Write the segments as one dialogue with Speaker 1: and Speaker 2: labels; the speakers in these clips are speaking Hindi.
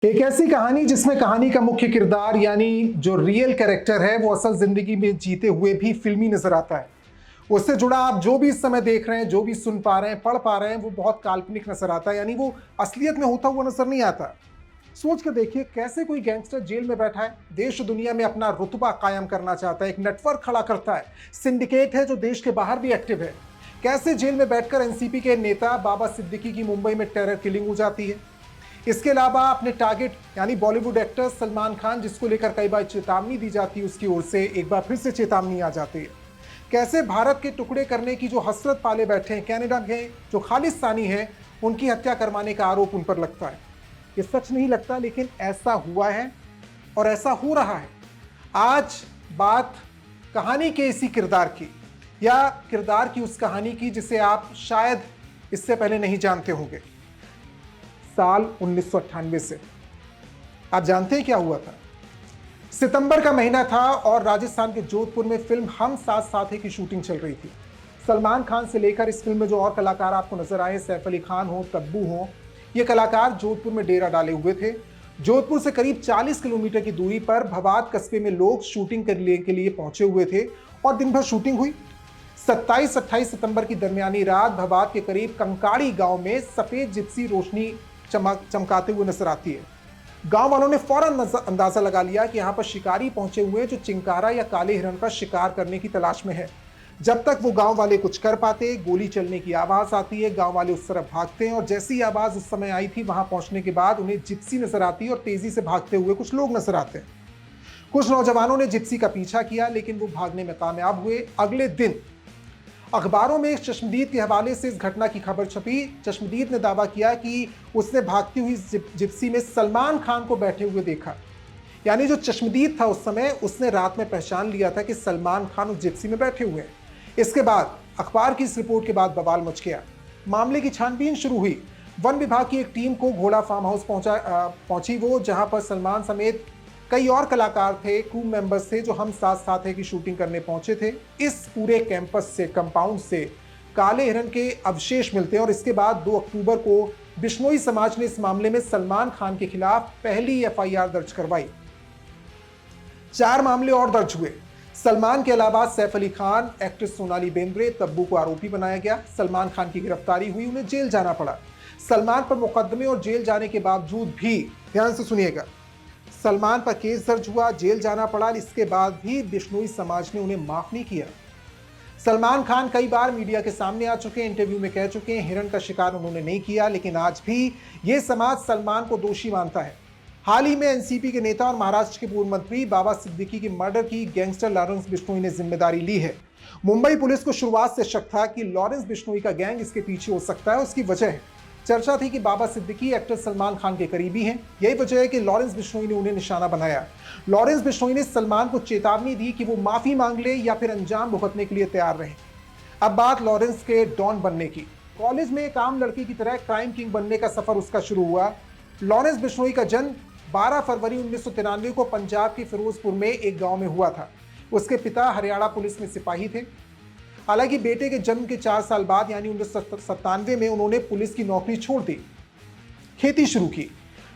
Speaker 1: एक ऐसी कहानी जिसमें कहानी का मुख्य किरदार यानी जो रियल कैरेक्टर है वो असल जिंदगी में जीते हुए भी फिल्मी नजर आता है। उससे जुड़ा आप जो भी इस समय देख रहे हैं, जो भी सुन पा रहे हैं, पढ़ पा रहे हैं, वो बहुत काल्पनिक नजर आता है, यानी वो असलियत में होता हुआ नजर नहीं आता। सोच कर देखिए, कैसे कोई गैंगस्टर जेल में बैठा है, देश दुनिया में अपना रुतबा कायम करना चाहता है, एक नेटवर्क खड़ा करता है, सिंडिकेट है जो देश के बाहर भी एक्टिव है। कैसे जेल में बैठकर एनसीपी के नेता बाबा सिद्दीकी की मुंबई में टेरर किलिंग हो जाती है। इसके अलावा अपने टारगेट यानी बॉलीवुड एक्टर सलमान खान, जिसको लेकर कई बार चेतावनी दी जाती है, उसकी ओर से एक बार फिर से चेतावनी आ जाती है। कैसे भारत के टुकड़े करने की जो हसरत पाले बैठे हैं कनाडा के जो खालिस्तानी हैं, उनकी हत्या करवाने का आरोप उन पर लगता है। ये सच नहीं लगता, लेकिन ऐसा हुआ है और ऐसा हो रहा है। आज बात कहानी के इसी किरदार की, या किरदार की उस कहानी की जिसे आप शायद इससे पहले नहीं जानते होंगे। साल 1998 से आप जानते हैं क्या हुआ था? सितंबर का महीना था और राजस्थान के जोधपुर में फिल्म हम साथ साथ हैं की शूटिंग चल रही थी। सलमान खान से लेकर इस फिल्म में जो और कलाकार आपको नजर आए, सैफ अली खान हो, तब्बू हो, ये कलाकार जोधपुर में डेरा डाले हुए थे। जोधपुर से करीब 40 किलोमीटर की दूरी पर भवाद कस्बे में लोग शूटिंग करने के लिए पहुंचे हुए थे और दिन भर शूटिंग हुई। 27-28 सितंबर की दरमियानी रात भवाद के करीब कंकाड़ी गांव में सफेद जिप्सी रोशनी चमकाते हुए नजर आती है। गांव वालों ने फौरन अंदाजा लगा लिया कि यहां पर शिकारी पहुंचे हुए जो चिंकारा या काले हिरण का शिकार करने की तलाश में है। जब तक वो गांव वाले कुछ कर पाते, गोली चलने की आवाज आती है, गांव वाले उस तरफ भागते हैं और जैसी आवाज उस समय आई थी, वहां पहुंचने के बाद उन्हें जिप्सी नजर आती है और तेजी से भागते हुए कुछ लोग नजर आते हैं। कुछ नौजवानों ने जिप्सी का पीछा किया, लेकिन वो भागने में कामयाब हुए। अगले दिन अखबारों में चश्मदीद के हवाले से इस घटना की खबर छपी। चश्मदीद ने दावा किया कि उसने भागती हुई जिप्सी में सलमान खान को बैठे हुए देखा। यानी जो चश्मदीद था उस समय, उसने रात में पहचान लिया था कि सलमान खान उस जिप्सी में बैठे हुए हैं। इसके बाद अखबार की इस रिपोर्ट के बाद बवाल मच गया। मामले की छानबीन शुरू हुई। वन विभाग की एक टीम को घोड़ा फार्म हाउस पहुंची वो, जहां पर सलमान समेत कई और कलाकार थे, क्रू मेंबर्स थे जो हम साथ साथ है की शूटिंग करने पहुंचे थे। इस पूरे कैंपस से, कंपाउंड से काले हिरण के अवशेष मिलते हैं और इसके बाद 2 अक्टूबर को बिश्नोई समाज ने इस मामले में सलमान खान के खिलाफ पहली एफआईआर दर्ज करवाई। 4 मामले और दर्ज हुए। सलमान के अलावा सैफ अली खान, एक्ट्रेस सोनाली बेंद्रे, तब्बू को आरोपी बनाया गया। सलमान खान की गिरफ्तारी हुई, उन्हें जेल जाना पड़ा। सलमान पर मुकदमे और जेल जाने के बावजूद भी, ध्यान से सुनिएगा, सलमान पर केस दर्ज हुआ, जेल जाना पड़ा। इसके बाद भी बिश्नोई समाज ने उन्हें माफ नहीं किया। सलमान खान कई बार मीडिया के सामने आ चुके हैं, इंटरव्यू में कह चुके हैं हिरण का शिकार उन्होंने नहीं किया, लेकिन आज भी यह समाज सलमान को दोषी मानता है। हाल ही में एनसीपी के नेता और महाराष्ट्र के पूर्व मंत्री बाबा सिद्दीकी के मर्डर की गैंगस्टर लॉरेंस बिश्नोई ने जिम्मेदारी ली है। मुंबई पुलिस को शुरुआत से शक था कि लॉरेंस बिश्नोई का गैंग इसके पीछे हो सकता है। उसकी वजह है, चर्चा थी कि बाबा सिद्दीकी एक्टर सलमान खान के करीबी हैं। यही वजह है कि लॉरेंस बिश्नोई ने उन्हें निशाना बनाया। लॉरेंस बिश्नोई ने सलमान को चेतावनी दी कि वो माफी मांग ले या फिर अंजाम भुगतने के लिए तैयार रहे। अब बात लॉरेंस के डॉन बनने की। कॉलेज में एक आम लड़की की तरह क्राइम किंग बनने का सफर उसका शुरू हुआ। लॉरेंस बिश्नोई का जन्म 12 फरवरी 1993 को पंजाब के फिरोजपुर में एक गांव में हुआ था। उसके पिता हरियाणा पुलिस में सिपाही थे। हालांकि बेटे के जन्म के 4 साल बाद यानी 1997 में उन्होंने पुलिस की नौकरी छोड़ दी, खेती शुरू की।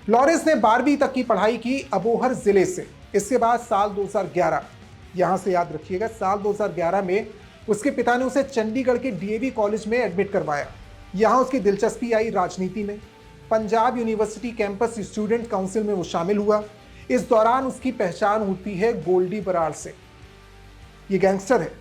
Speaker 1: लॉरेंस ने 12वीं तक की पढ़ाई की अबोहर जिले से। इसके बाद साल 2011, यहां से याद रखिएगा, साल 2011 में उसके पिता ने उसे चंडीगढ़ के डीएवी कॉलेज में एडमिट करवाया। यहां उसकी दिलचस्पी आई राजनीति में। Punjab university campus student council में वो शामिल हुआ। इस दौरान उसकी पहचान होती है गोल्डी बराड़ से। ये गैंगस्टर है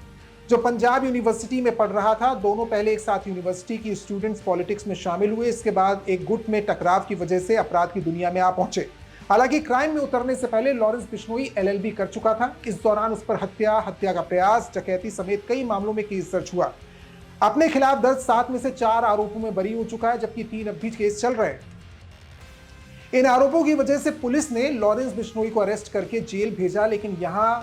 Speaker 1: जो पंजाब यूनिवर्सिटी में पढ़ रहा था। दोनों पहले एक साथ यूनिवर्सिटी की स्टूडेंट्स पॉलिटिक्स में शामिल हुए। इसके बाद एक गुट में टकराव की वजह से अपराध की दुनिया में आ पहुंचे। हालांकि क्राइम में उतरने से पहले लॉरेंस बिश्नोई एलएलबी कर चुका था। इस दौरान उस पर हत्या का प्रयास, डकैती समेत कई मामलों में केस दर्ज हुआ। अपने खिलाफ दर्ज 7 में से 4 आरोपों में बरी हो चुका है, जबकि 3 अब भी केस चल रहे हैं। इन आरोपों की वजह से पुलिस ने लॉरेंस बिश्नोई को अरेस्ट करके जेल भेजा, लेकिन यहां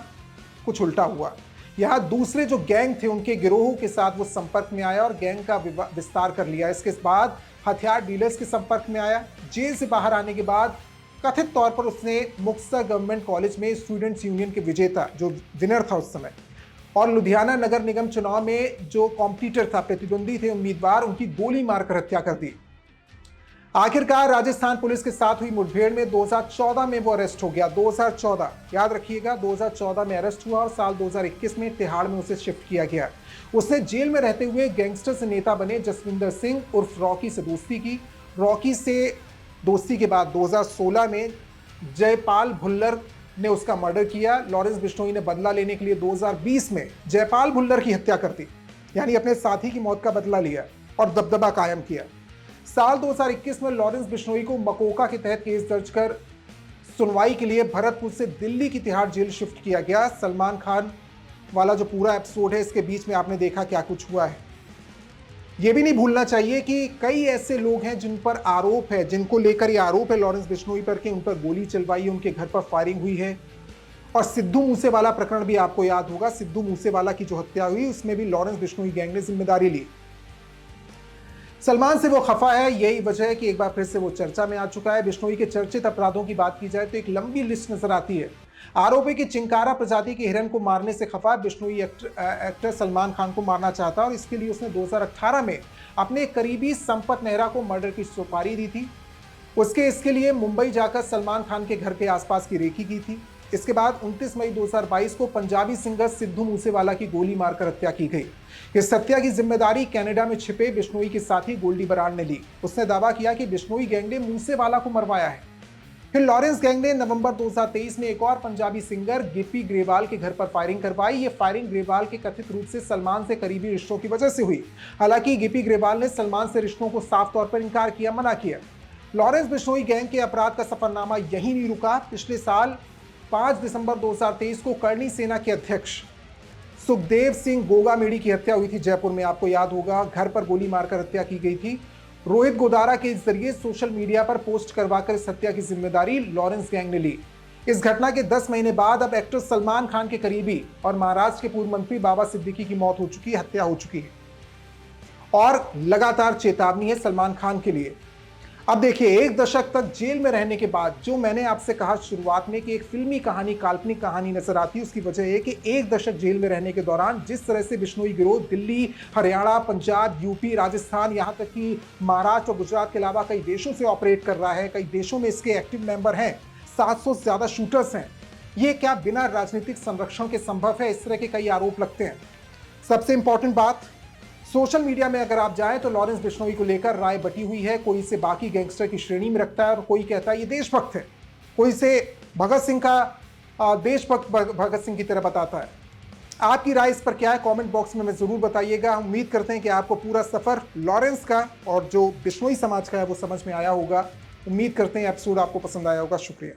Speaker 1: कुछ उल्टा हुआ। यहां दूसरे जो गैंग थे, उनके गिरोहों के साथ वो संपर्क में आया और गैंग का विस्तार कर लिया। इसके बाद हथियार डीलर्स के संपर्क में आया। जेल से बाहर आने के बाद कथित तौर पर उसने मुक्तसर गवर्नमेंट कॉलेज में स्टूडेंट्स यूनियन के विजेता, जो विनर था उस समय, और लुधियाना नगर निगम चुनाव में जो कॉम्पिटिटर था, प्रतिद्वंदी थे उम्मीदवार, उनकी गोली मारकर हत्या कर दी। आखिरकार राजस्थान पुलिस के साथ हुई मुठभेड़ में 2014 में वो अरेस्ट हो गया। 2014 याद रखिएगा, 2014 में अरेस्ट हुआ और साल 2021 में तिहाड़ में उसे शिफ्ट किया गया। उसने जेल में रहते हुए गैंगस्टर से नेता बने जसविंदर सिंह उर्फ रॉकी से दोस्ती की। रॉकी से दोस्ती के बाद 2016 में जयपाल भुल्लर ने उसका मर्डर किया। लॉरेंस बिश्नोई ने बदला लेने के लिए 2020 में जयपाल भुल्लर की हत्या कर दी, यानी अपने साथी की मौत का बदला लिया और दबदबा कायम किया। साल 2021 में लॉरेंस बिश्नोई को मकोका के तहत केस दर्ज कर सुनवाई के लिए भरतपुर से दिल्ली की तिहाड़ जेल शिफ्ट किया गया। सलमान खान वाला जो पूरा एपिसोड है, इसके बीच में आपने देखा क्या कुछ हुआ है। यह भी नहीं भूलना चाहिए कि कई ऐसे लोग हैं जिन पर आरोप है, जिनको लेकर यह आरोप है लॉरेंस बिश्नोई पर कि उन पर गोली चलवाई, उनके घर पर फायरिंग हुई है। और सिद्धू मूसेवाला प्रकरण भी आपको याद होगा, सिद्धू मूसेवाला की जो हत्या हुई उसमें भी लॉरेंस बिश्नोई गैंग ने जिम्मेदारी ली। सलमान से वो खफा है, यही वजह है कि एक बार फिर से वो चर्चा में आ चुका है। बिश्नोई के चर्चित अपराधों की बात की जाए तो एक लंबी लिस्ट नजर आती है। आरोप है कि चिंकारा प्रजाति के हिरन को मारने से खफा बिश्नोई एक्टर सलमान खान को मारना चाहता और इसके लिए उसने 2018 में अपने करीबी संपत नेहरा को मर्डर की सुपारी दी थी। इसके लिए मुंबई जाकर सलमान खान के घर के आसपास की रेकी की थी। इसके बाद 29 मई 2022 को पंजाबी सिंगर सिद्धू मूसेवाला की गोली मारकर हत्या की गई। इस हत्या की जिम्मेदारी कनाडा में छिपे बिश्नोई के साथी गोल्डी बराड़ ने ली। उसने दावा किया कि बिश्नोई गैंग ने मूसेवाला को मरवाया है। फिर लॉरेंस गैंग ने नवंबर 2023 में एक और पंजाबी सिंगर गिप्पी ग्रेवाल के घर पर फायरिंग करवाई। ये फायरिंग ग्रेवाल के कथित रूप से सलमान से करीबी रिश्तों की वजह से हुई। हालांकि गिप्पी ग्रेवाल ने सलमान से रिश्तों को साफ तौर पर इनकार किया, मना किया। लॉरेंस बिश्नोई गैंग के अपराध का सफरनामा यही नहीं रुका। पिछले साल 5 दिसंबर 2023 को करणी सेना के अध्यक्ष सुखदेव सिंह गोगामेड़ी की हत्या हुई थी जयपुर में, आपको याद होगा। घर पर गोली मारकर हत्या की गई थी। रोहित गोदारा के जरिए सोशल मीडिया पर पोस्ट करवाकर इस हत्या की जिम्मेदारी लॉरेंस गैंग ने ली। इस घटना के 10 महीने बाद अब एक्टर सलमान खान के करीबी और महाराष्ट्र के पूर्व मंत्री बाबा सिद्दीकी की मौत हो चुकी है, हत्या हो चुकी है और लगातार चेतावनी है सलमान खान के लिए। अब देखिए, 1 दशक तक जेल में रहने के बाद जो मैंने आपसे कहा शुरुआत में कि एक फिल्मी कहानी, काल्पनिक कहानी नजर आती है, उसकी वजह है कि 1 दशक जेल में रहने के दौरान जिस तरह से बिश्नोई गिरोह दिल्ली, हरियाणा, पंजाब, यूपी, राजस्थान, यहाँ तक कि महाराष्ट्र और गुजरात के अलावा कई देशों से ऑपरेट कर रहा है। कई देशों में इसके एक्टिव मेंबर हैं, 700 से ज्यादा शूटर्स हैं। ये क्या बिना राजनीतिक संरक्षण के संभव है? इस तरह के कई आरोप लगते हैं। सबसे इंपॉर्टेंट बात, सोशल मीडिया में अगर आप जाएं तो लॉरेंस बिश्नोई को लेकर राय बटी हुई है। कोई इसे बाकी गैंगस्टर की श्रेणी में रखता है और कोई कहता है ये देशभक्त है, कोई इसे भगत सिंह का देशभक्त भगत सिंह की तरह बताता है। आपकी राय इस पर क्या है? कमेंट बॉक्स में हमें जरूर बताइएगा। उम्मीद करते हैं कि आपको पूरा सफर लॉरेंस का और जो बिश्नोई समाज का है वो समझ में आया होगा। उम्मीद करते हैं एपिसोड आपको पसंद आया होगा। शुक्रिया।